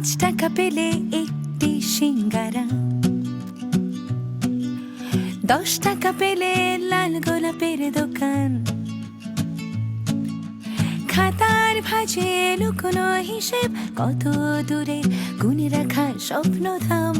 টাকা পেলে একটি সিঙ্গারা, 10 টাকা পেলে লাল গোলাপের দোকান, খাতার ভাঁজে লুকোনো হিসেব, কত দূরে গুনে রাখা স্বপ্নধাম।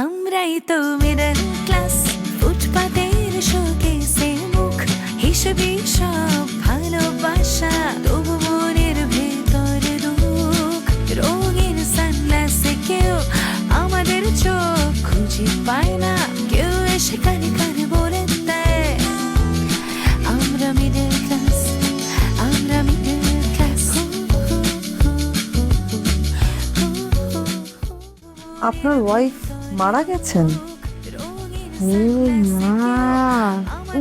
আমরাই তো মিডল ক্লাস, ফুটপাতের শোকেসে মুখ, হিসেবে সব ভালোবাসা, তবু মনের ভেতর দুঃখ। রঙের সানগ্লাসে কেউ আমাদের চোখ খুঁজে পায় না, কেউ এসে কানে কানে বলে দেয় আমরা মিডল ক্লাস, আমরা মিডল ক্লাস। আপনার ওয়াইফ মারা গেছেন?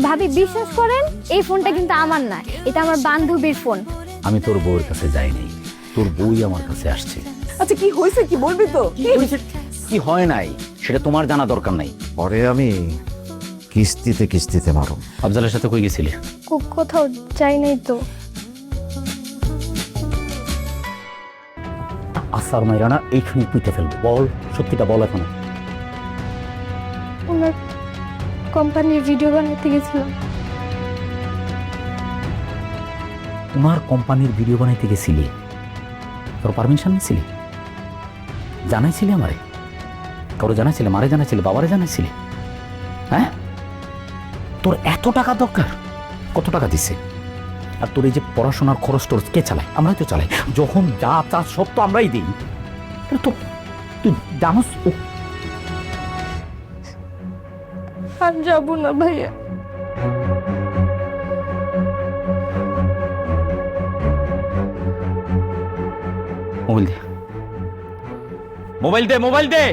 ভাবি বিশ্বাস করেন, এই ফোনটা কিন্তু আমার না, এটা আমার বান্ধবীর ফোন। আমি তোর বউয়ের কাছে যাইনি, তোর বউই আমার কাছে আসছে। আচ্ছা কি হয়েছে, কি বলবি তো? কি হয় নাই সেটা তোমার জানা দরকার নাই। পরে আমি কিস্তিতে কিস্তিতে মারো। আফজালের সাথে কই গেছিলি? কোথাও যাই নাই তো। আসার মাইরা না এইখানে পুঁতে ফেলবো। বল, সত্যিটা বল এখন। ওনার কোম্পানির ভিডিও বানাইতে গেছিলাম। তোমার কোম্পানির ভিডিও বানাইতে গেছিলি? তোর পারমিশন নিছিলি? জানাইছিলি আমারে? কারো জানাইছিলি? মারে জানাইছিলি? বাবারে জানাইছিলি? হ্যাঁ, তোর এত টাকা দরকার? কত টাকা দিছে? আর তোর এই যে পড়াশোনার খরচ টরচ কে চালায়? আমরাই তো চালাই। যখন যা চাষ সব তো আমরাই দিই। তো তুই জানোস? আর যাবো না ভাইয়া। মোবাইল দে, মোবাইল দে, মোবাইল দে।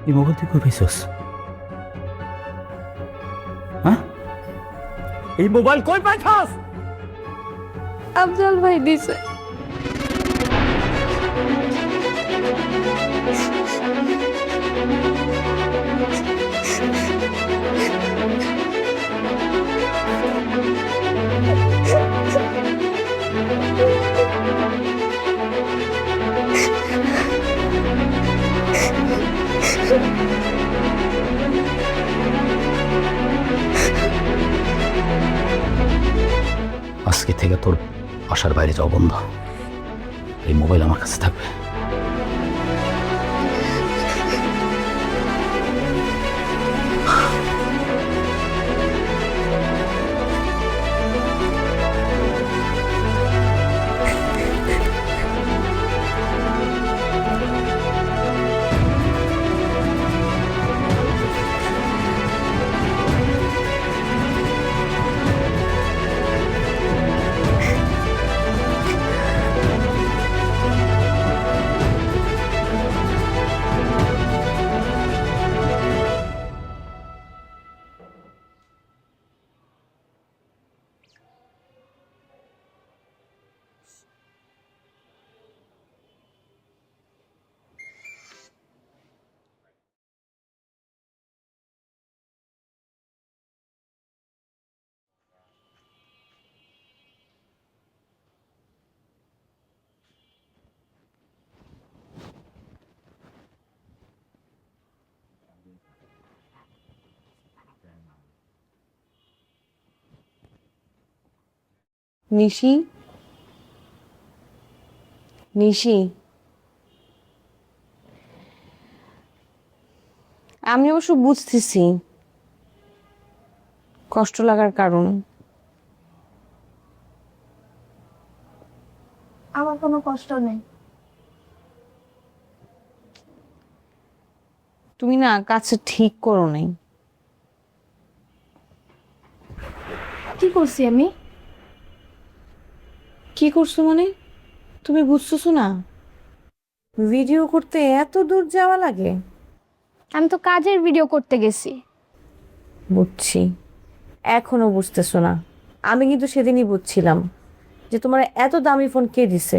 এই মোবাইল তুই কই পাইছস? হ্যাঁ, এই মোবাইল কই পাইছস? আফজাল ভাই দিছে। আজকে থেকে তোর বাসার বাইরে যাও বন্ধ। এই মোবাইল আমার কাছে থাকবে। নিশি, নিশি, আমি অবশ্য বুঝতেছি কষ্ট লাগার কারণ। আমার কোনো কষ্ট নেই। তুমি না কাজটা ঠিক করো নাই। কি করছি আমি? কি করছো মানে? তুমি বুঝতেছো না? ভিডিও করতে এত দূর যাওয়া লাগে? আমি তো কাজের ভিডিও করতে গেছি। বুঝছি, এখনো বুঝতেছো না? আমি কিন্তু সেদিনই বুঝছিলাম যে তোমার এত দামি ফোন কে দিছে।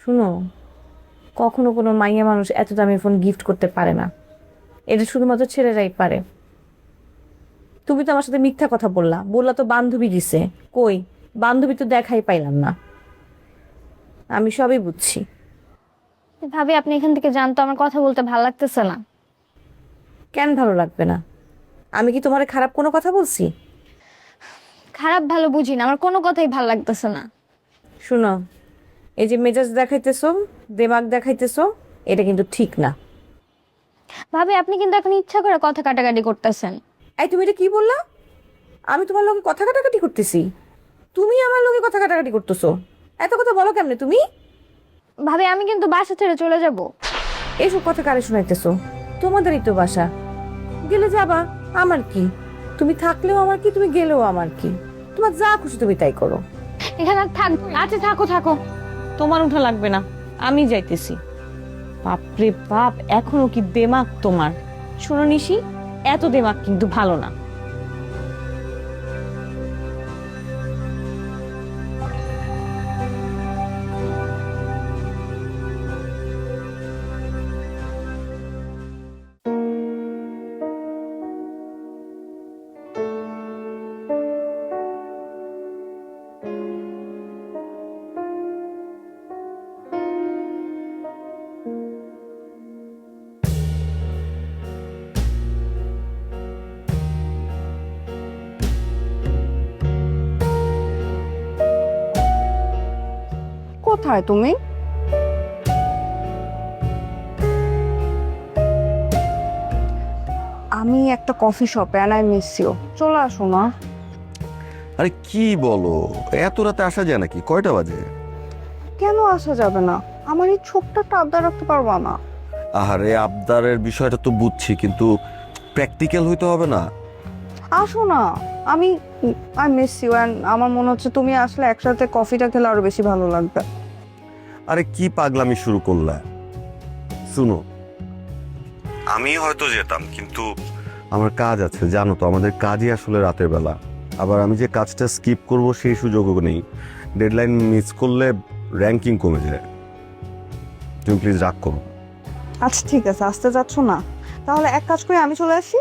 শুনো, কখনো কোনো মাইয়া মানুষ এত দামি ফোন গিফট করতে পারে না, এটা শুধুমাত্র ছেলেরাই পারে। তুমি তো আমার সাথে মিথ্যা কথা বললা তো বান্ধবী দিছে। কই, বান্ধবী তো দেখাই পাইলাম না। আমি সবই বুঝছি। ভাবি আপনি এখান থেকে যান তো, আমার কথা বলতে ভালো লাগতেছে না। কেন ভালো লাগবে না? আমি কি তোমার খারাপ কোনো কথা বলছি? খারাপ ভালো বুঝি না, আমার কোনো কথাই ভালো লাগতেছে না। শুনো, এই যে মেজাজ দেখাইতেছো, দেমাগ দেখাইতেছো, এটা কিন্তু ঠিক না। ভাবি আপনি কিন্তু এখন ইচ্ছা করে কথা কাটাকাটি করতেছেন। এই তুমি এটা কি বললা? আমি তোমার লগে কথা কাটাকাটি করতেছি? তুমি আমার লগে কথা কাটাকাটি করতেছো? এত কথা বলো কেমনে তুমি? ভাবি আমি কিন্তু বাসা ছেড়ে চলে যাব। এইসব কথা কারে শোনাইতেছো? তোমাদেরই তো বাসা, গেলে যাবা, আমার কি? তুমি থাকলেও আমার কি, তুমি গেলেও আমার কি? তোমার যা খুশি তুমি তাই করো। এখানে আর থাক। আচ্ছা থাকো থাকো। তোমার উঠা লাগবে না, আমি যাইতেছি। বাপরে বাপ, এখনো কি দেমাগ তোমার! শোনো নিশি, এত দেমাগ কিন্তু ভালো না। কোথায় তুমি? আমি একটা কফি শপে, and I miss you. চলে আসো না। আরে কি বলো, এত রাতে আসা যায় নাকি? কয়টা বাজে? কেন আসা যাবে না? আমার এই ছোট্ট একটা আবদার রাখতে পারবা না? আহারে, আবদারের বিষয়টা তো বুঝছি, কিন্তু প্র্যাকটিক্যাল হইতে হবে না? আসো না। আমি আই মিস ইউ, অ্যান্ড আমার মনে হচ্ছে তুমি আসলে একসাথে কফিটা খেলে আরো বেশি ভালো লাগবে। আরে কি পাগলামি শুরু করলা! শুনো, আমি হয়তো যেতাম, কিন্তু আমার কাজ আছে, জানো তো আমাদের কাজই আসলে রাতের বেলা। আবার আমি যে কাজটা স্কিপ করব সেই সুযোগও নেই। ডেডলাইন মিস করলে র্যাঙ্কিং কমে যায়। তুমি প্লিজ রাগ করো। আচ্ছা ঠিক আছে, আসতে যাচ্ছ না? তাহলে এক কাজ করে আমি চলে আসি।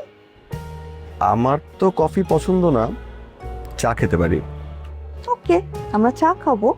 আমার তো কফি পছন্দ না, চা খেতে পারি। ওকে, আমরা চা খাবো।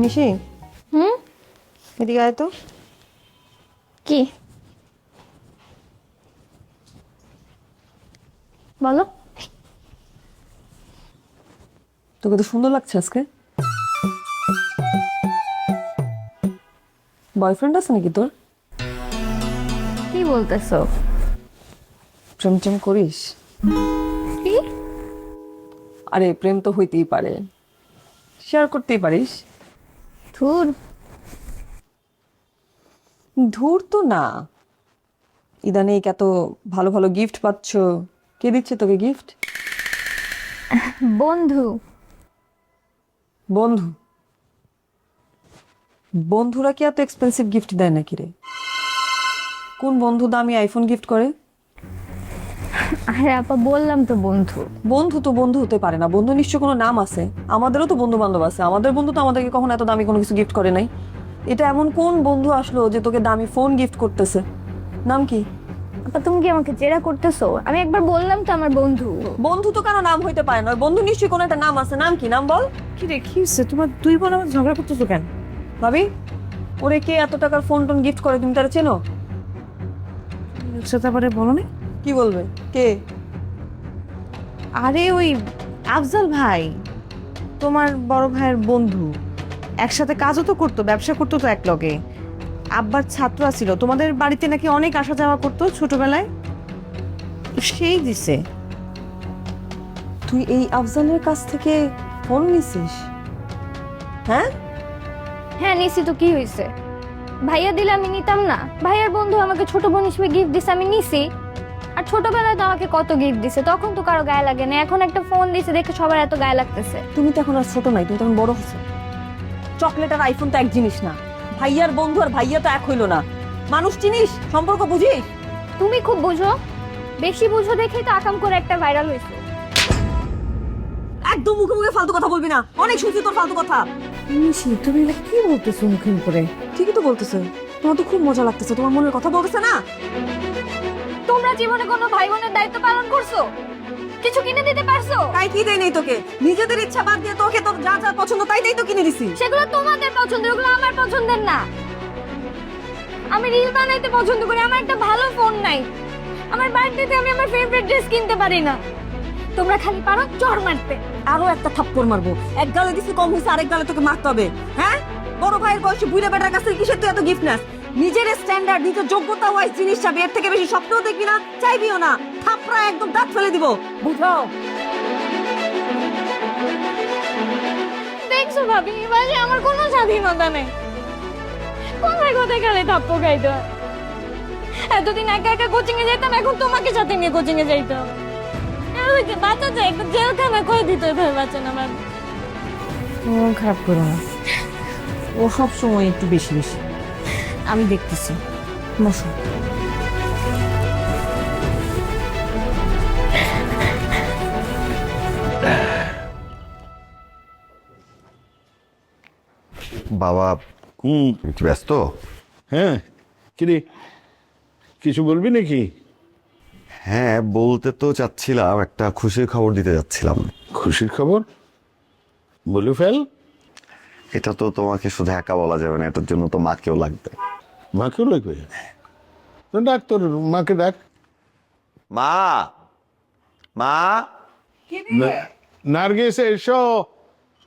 নিশি, এদিকে আয় তো। কি বলো? তোকে তো সুন্দর লাগছে আজকে। বয়ফ্রেন্ড আছে নাকি তোর? কি বলতেছো? প্রেম টেম করিস? কি? আরে প্রেম তো হইতেই পারে, শেয়ার করতেই পারিস। ধুর। ধুর তো না, ইদানিং এত ভালো ভালো গিফট পাচ্ছ। কে দিচ্ছে তোকে গিফট? বন্ধু। বন্ধু? বন্ধুরা কি এত এক্সপেন্সিভ গিফট দেয় নাকি রে? কোন বন্ধু দামি আইফোন গিফট করে? আরে আপা বললাম তো বন্ধু। বন্ধু তো বন্ধু হতে পারে না, বন্ধু নিশ্চয় কোনো নাম আছে। আমাদেরও তো বন্ধু বান্ধব আছে, আমাদের বন্ধু তো আমাদেরকে কখনো এত দামি কোনো কিছু গিফট করে নাই। এটা এমন কোন বন্ধু আসলো যে তোকে দামি ফোন গিফট করতেছে? নাম কি? আপা তুমি কি আমাকে জেরা করতেছো? আমি একবার বললাম তো আমার বন্ধু। বন্ধু তো কারো নাম হইতে পারে না, ওই বন্ধু নিশ্চয়ই কোনো একটা নাম আছে। নাম কি? নাম বল। কি রে, কি হচ্ছে তোমার? দুই বোন আমার ঝগড়া করতেছো কেন? ভাবি, ওরে কে এত টাকার ফোন টোন গিফট করে? তুমি তারা চেনো? সেটা পরে বলো না। কি বলবে? কে? আরে ওই আফজাল ভাই, তোমার বড় ভাইয়ের বন্ধু। একসাথে কাজও তো করতো, ব্যবসা করতো তো একলগে। আব্বার ছাত্র ছিল, তোমাদের বাড়িতে নাকি অনেক আসা যাওয়া করতো ছোটবেলায়। সেই দিছে। তুই এই আফজালের কাছ থেকে ফোন নিছিস? হ্যাঁ, হ্যাঁ নিছি তো, কি হয়েছে? ভাইয়া দিলে আমি নিতাম না? ভাইয়ার বন্ধু আমাকে ছোট বোন হিসেবে গিফট দিছে, আমি নিছি। আর ছোটবেলায় তো আমাকে কত গিফট দিছে, তখন তো কারো গায়ে লাগে না। এখন একটা ফোন দিছে দেখে সবার এত গায়ে লাগতেছে। তুমি তো এখন আর ছোট নাই, তুমি তখন বড় হছো। চকলেট আর আইফোন তো এক জিনিস না। ভাইয়ার বন্ধু আর ভাইয়া তো এক হইলো না। মানুষ চিনিস, সম্পর্ক বুঝিস? তুমি খুব বুঝো, বেশি বুঝো দেখেই তো আকাম করে একটা ভাইরাল হয়েছে। একদম মুখে মুখে ফালতু কথা বলবি না, অনেক শুনছি তোর ফালতু কথা। নিশি, তুমি এটা কি বলতেছো মুখে করে? ঠিকই তো বলতেছে, তোমার তো খুব মজা লাগতেছে, তোমার মনের কথা বলতেছে না? তোমরা জীবনে কোনো ভাই বোনের দায়িত্ব পালন করছো? কিছু কিনে দিতে পারছো? তাই কি দেয় নেই তোকে? নিজেদের ইচ্ছা বাদ দিয়ে তোকে তোর যা যা পছন্দ তাই তাই তো কিনে দিছি। সেগুলো তোমাদের পছন্দের, ওগুলো আমার পছন্দের না। আমি রিল বানাইতে পছন্দ করি, আমার একটা ভালো ফোন নাই। আমার বার্থডেতে আমি আমার ফেভারিট ড্রেস কিনতে পারি না। তোমরা খালি পারো চড় মারতে। আরো একটা থাপ্পড় মারবো। এক গালে দিছি কম হয়েছে, আরেক গালে তোকে মারতে হবে। হ্যাঁ, বড় ভাইয়ের বয়সে বুড়া বেটার কাছে কিসের তুই এত গিফট নাস? নিজের স্ট্যান্ডার্ড, নিজের যোগ্যতা ওয়াইজ জিনিস চাবি, এর থেকে বেশি স্বপ্নও দেখবি না, চাইবিও না। থাপড়া একদম দাঁত ফেলে দিব, বুঝো? দেখছো ভাবি, এবারে আমার কোনো স্বাধীনতা নেই। কোথায় কোথায় গেলে থাপ্পড় খাইতে হয়। এতদিন একা একা কোচিং এ যেতাম, এখন তোমাকে সাথে নিয়ে কোচিং এ যাইতে হবে। ওই যে বাচ্চা যায় একটু জেলখানা করে দিতে হবে, বাচ্চা না ভাবি। মন খারাপ করো না, ও সব সময় একটু বেশি বেশি। আমি দেখতেছি, বসো। বাবা একটু ব্যস্ত? হ্যাঁ, কিরে কিছু বলবি নাকি? হ্যাঁ, বলতে তো চাচ্ছিলাম, একটা খুশির খবর দিতে যাচ্ছিলাম। খুশির খবর বলে ফেল। এটা তো তোমাকে শুধু একা বলা যাবে না, এটার জন্য তো মাকেও লাগবে। মাকেও লাগবে? তো ডাক, তোর মাকে ডাক। মা, মা। নার্গিস এসো,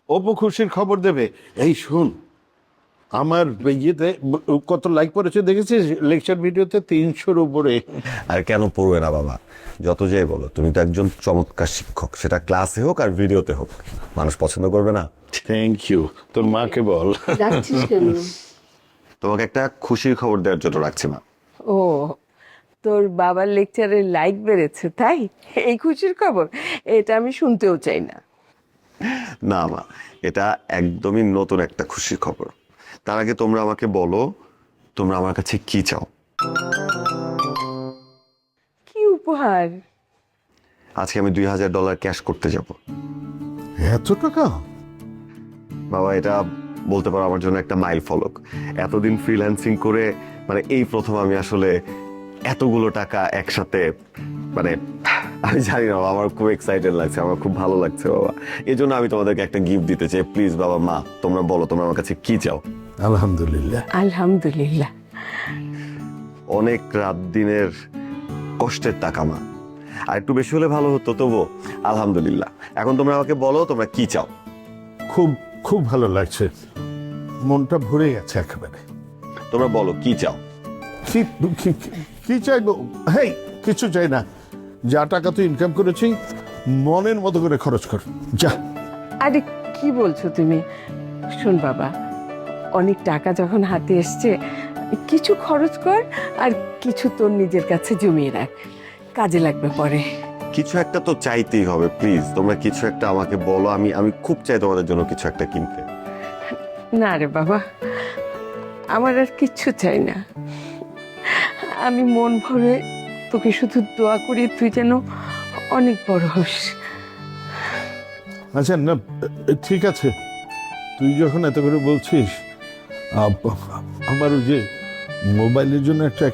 অপু খুশির খবর দেবে। এই শোন, আমার ইয়েতে কত লাইক পড়েছে দেখেছিস? লেকচার ভিডিওতে 300-র উপরে। আর কেন পড়বে না বাবা? যত যাই বলো, তুমি তো একজন চমৎকার শিক্ষক, সেটা ক্লাসে হোক আর ভিডিওতে হোক। মানুষ পছন্দ করবে না? Thank you. তোর মাকে বল। ডাকছিস কেন? তোমাকে একটা খুশির খবর দেওয়ার জন্য রাখছি মা। ও, তোর বাবার লেকচারের লাইক বেড়েছে তাই? এই খুশির খবর? এটা আমি শুনতেও চাই না। না মা, এটা একদমই নতুন একটা খুশির খবর। তার আগে তোমরা আমাকে বলো, তোমরা আমার কাছে কি চাও? কি উপহার? আজকে আমি $2000 ক্যাশ করতে যাব। এত টাকা? বাবা, এটা বলতে পারো আমার জন্য একটা মাইল ফলক। এতদিন ফ্রিল্যান্সিং করে মানে এই প্রথম আমি আসলে এতগুলো টাকা একসাথে, মানে আমি জানি না বাবা, আমার খুব এক্সাইটেড লাগছে, আমার খুব ভালো লাগছে বাবা। এই জন্য আমি তোমাদেরকে একটা গিফট দিতে চাই। প্লিজ বাবা, মা, তোমরা বলো তোমরা আমার কাছে কি চাও? আলহামদুলিল্লাহ। আলহামদুলিল্লাহ। অনেক রাত দিনের কষ্টের টাকা মা, আর একটু বেশি হলে ভালো হতো, তবু আলহামদুলিল্লাহ। এখন তোমরা আমাকে বলো তোমরা কি চাও? খুব খুব ভালো লাগছে, মনটা ভরে গেছে একেবারে। তোমরা বলো কি চাও? কি কি চাইবো? হেই, কিছু চাই না। যা টাকা তুই ইনকাম করেছি মনের মতো করে খরচ কর, যা। আরে কি বলছো তুমি? শোন বাবা, অনেক টাকা যখন হাতে এসছে, কিছু খরচ কর আর কিছু তোর নিজের কাছে জমিয়ে রাখ, কাজে লাগবে পরে। কিছু একটা তো চাইতেই হবে, প্লিজ তোমরা কিছু একটা আমাকে বলো। আমি আমি খুব চাই তোমাদের জন্য কিছু একটা কিনতে। না রে বাবা, আমার আর কিচ্ছু চাই না। আমি মন ভরে তোকে শুধু দোয়া করি তুই যেন অনেক বড় হোস। আচ্ছা না, ঠিক আছে, তুই যখন এত করে বলছিস, আমার ওই যে মোবাইলের জন্য একটা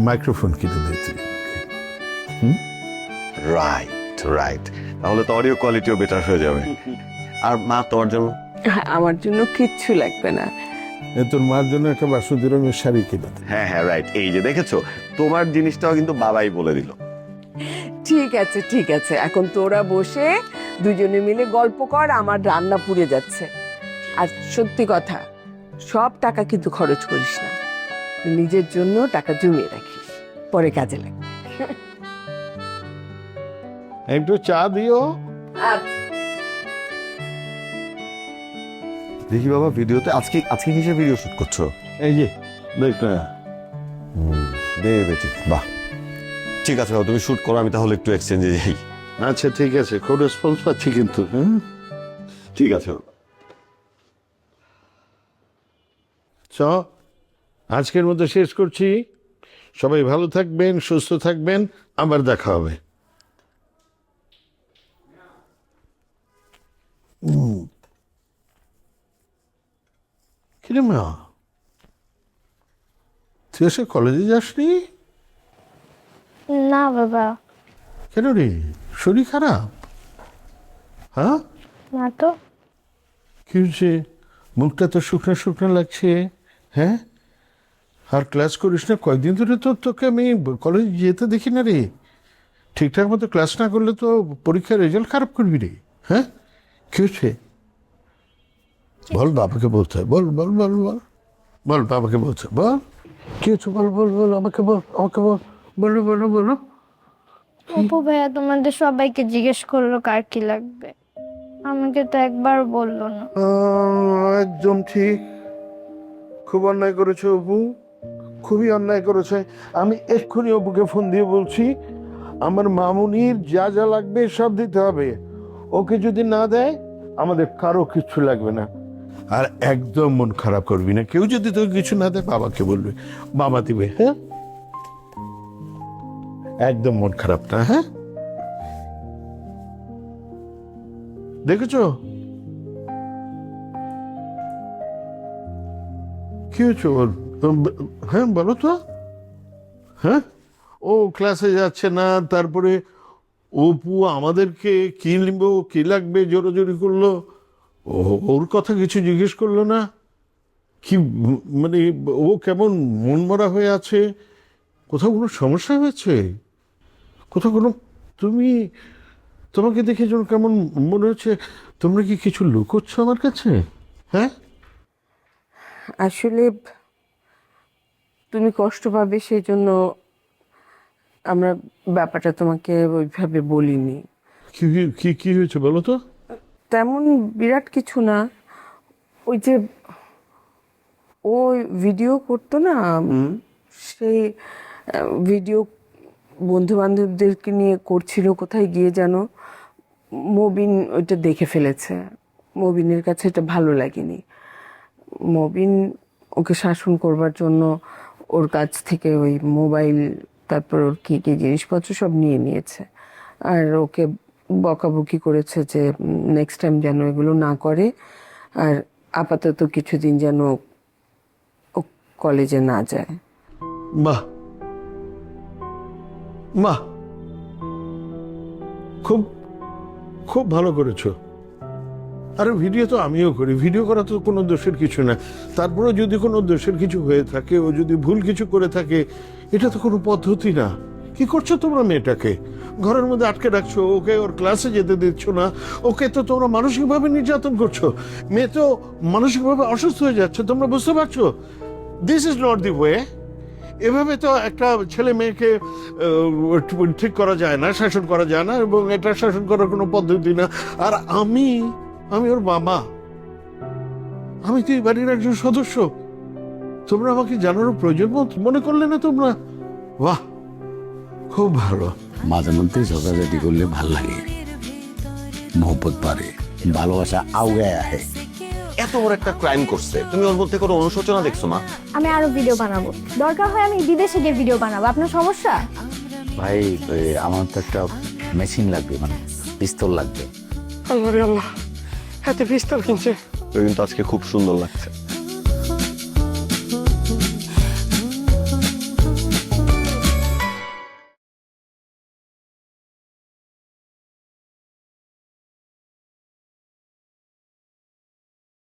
মাইক্রোফোন কিনে দিতে। রাইট রাইট, তাহলে তো অডিও কোয়ালিটিও বেটার হয়ে যাবে। আর মা, তোমার জন্য? আমার জন্য কিচ্ছু লাগবে না। তোর মার জন্য একটা বাসন্তী রঙের শাড়ি কিনে দে। হ্যাঁ হ্যাঁ, রাইট। এই যে দেখেছো, তোমার জিনিসটাও কিন্তু বাবাই বলে দিল। ঠিক আছে ঠিক আছে, এখন তোরা বসে দুজনে মিলে গল্প কর, আমার রান্না পুড়ে যাচ্ছে। আর সত্যি কথা, সব টাকা কিন্তু খরচ করিস না, নিজের জন্য টাকা জমিয়ে রাখিস, পরে কাজে লাগবে। একটু চা দিও। দেখি বাবা ভিডিওতে আজকে আজকে কিসের ভিডিও শুট করছো? এই যে দেখ না। দে বেটি, বাহ ঠিক আছে বাবা, তুমি শুট করো, আমি তাহলে একটু এক্সচেঞ্জে যাই। আচ্ছা ঠিক আছে, খুব রেসপন্স পাচ্ছি কিন্তু। হ্যাঁ ঠিক আছে বাবা। চ আজকের মতো শেষ করছি। সবাই ভালো থাকবেন, সুস্থ থাকবেন, আবার দেখা হবে। কিরে মা, তুই এসে কলেজে যাসনি? না বাবা, কেন রে, শরীর খারাপ? হ্যাঁ, না তো। কি হচ্ছে? মুখটা তো শুকনো শুকনো লাগছে। হ্যাঁ, আর ক্লাস করিস না? কয়েকদিন ধরে তো তোকে আমি কলেজ যেতে দেখি না রে। ঠিকঠাক মতো ক্লাস না করলে তো পরীক্ষার রেজাল্ট খারাপ করবি রে। হ্যাঁ, কি হচ্ছে বল, বাবাকে বলতে হয়। বল বল বল বল বল, বাবাকে বলতে হয়। বল কি হচ্ছে, বল বল বল, আমাকে বল, আমাকে বল, বলো বলো বলো। অপু ভাইয়া তোমাদের সবাইকে জিজ্ঞেস করলো কার কি লাগবে, আমাকে তো একবার বললো না। একদম ঠিক, খুব অন্যায় করেছে অপু, খুবই অন্যায় করেছে। আমি এক্ষুনি অপুকে ফোন দিয়ে বলছি আমার মামুনির যা যা লাগবে সব দিতে হবে। ওকে যদি না দেয় আমাদের কারো কিছু লাগবে না। আর একদম মন খারাপ করবি না, কেউ যদি তোকে কিছু না দেয় বাবাকে বলবি, বাবা দিবে। হ্যাঁ, একদম মন খারাপ না। হ্যাঁ, দেখেছো কি হয়েছে ওর? হ্যাঁ বলো তো। হ্যাঁ, ও ক্লাসে যাচ্ছে না, তারপরে অপু আমাদেরকে কি নিব কি লাগবে জোরাজোরি করলো। ওর কথা কিছু জিজ্ঞেস করলো না? কি মানে ও কেমন মনমরা হয়ে আছে? কোথাও কোনো সমস্যা হয়েছে? কোথাও কোনো, তোমাকে দেখে যেন কেমন মনে হচ্ছে তোমরা কি কিছু লুকোচ্ছ আমার কাছে? হ্যাঁ, আসলে তুমি কষ্ট পাবে সেই জন্য আমরা ব্যাপারটা তোমাকে ওইভাবে বলিনি। কি কি কি হয়েছে বলো তো? তেমন বিরাট কিছু না, ওই যে ও ভিডিও করতো না, সেই ভিডিও বন্ধু বান্ধবদেরকে নিয়ে করছিল, কোথায় গিয়ে যেন মবিন ওইটা দেখে ফেলেছে। মবিনের কাছে এটা ভালো লাগেনি। মবিন ওকে শাসন করবার জন্য ওর কাছ থেকে ওই মোবাইল, তারপর ওর কী কী জিনিসপত্র সব নিয়ে নিয়েছে। আর ওকে বকাবকি করেছে যে নেক্সট টাইম যেন এগুলো না করে, আর আপাতত কিছুদিন যেন ও কলেজে না যায়। বাহ বাহ, খুব খুব ভালো করেছো। আরে ভিডিও তো আমিও করি, ভিডিও করা তো কোনো দোষের কিছু না। তারপরে যদি কোনো দোষের কিছু হয়ে থাকে, ও যদি ভুল কিছু করে থাকে, এটা তো কোনো পদ্ধতি না। কি করছো তোমরা মেয়েটাকে? ঘরের মধ্যে আটকে রাখছো, ওকে ওর ক্লাসে যেতে দিচ্ছ না, ওকে তো তোমরা মানসিকভাবে নির্যাতন করছো। মেয়ে তো মানসিকভাবে অসুস্থ হয়ে যাচ্ছে, তোমরা বুঝতে পারছো? This is not the way. এভাবে তো একটা ছেলে মেয়েকে ঠিক করা যায় না, শাসন করা যায় না, এবং এটা শাসন করার কোনো পদ্ধতি না। আর আমি ওর বাবা, আমি তো এই বাড়ির একজন সদস্য। তোমরা আমাকে জানারও প্রয়োজন মনে করলে না তোমরা? বাহ, খুব ভালো। মাঝে মধ্যে ঝগড়াঝাটি করলে ভাল লাগে, মহব্বত বাড়ে, ভালোবাসা আউগায় আহে। এত বড় একটা ক্রাইম করছে, তুমি ওর মধ্যে কোনো অনুশোচনা দেখছো মা? আমি আরো ভিডিও বানাবো, দরকার হয় আমি বিদেশে গিয়ে ভিডিও বানাবো। আপনার সমস্যা? ভাই আমার তো একটা মেশিন লাগবে, মানে পিস্তল লাগবে। আল্লাহ রে আল্লাহ, হাতে পিস্তল কিনছে। কিন্তু আজকে খুব সুন্দর লাগছে।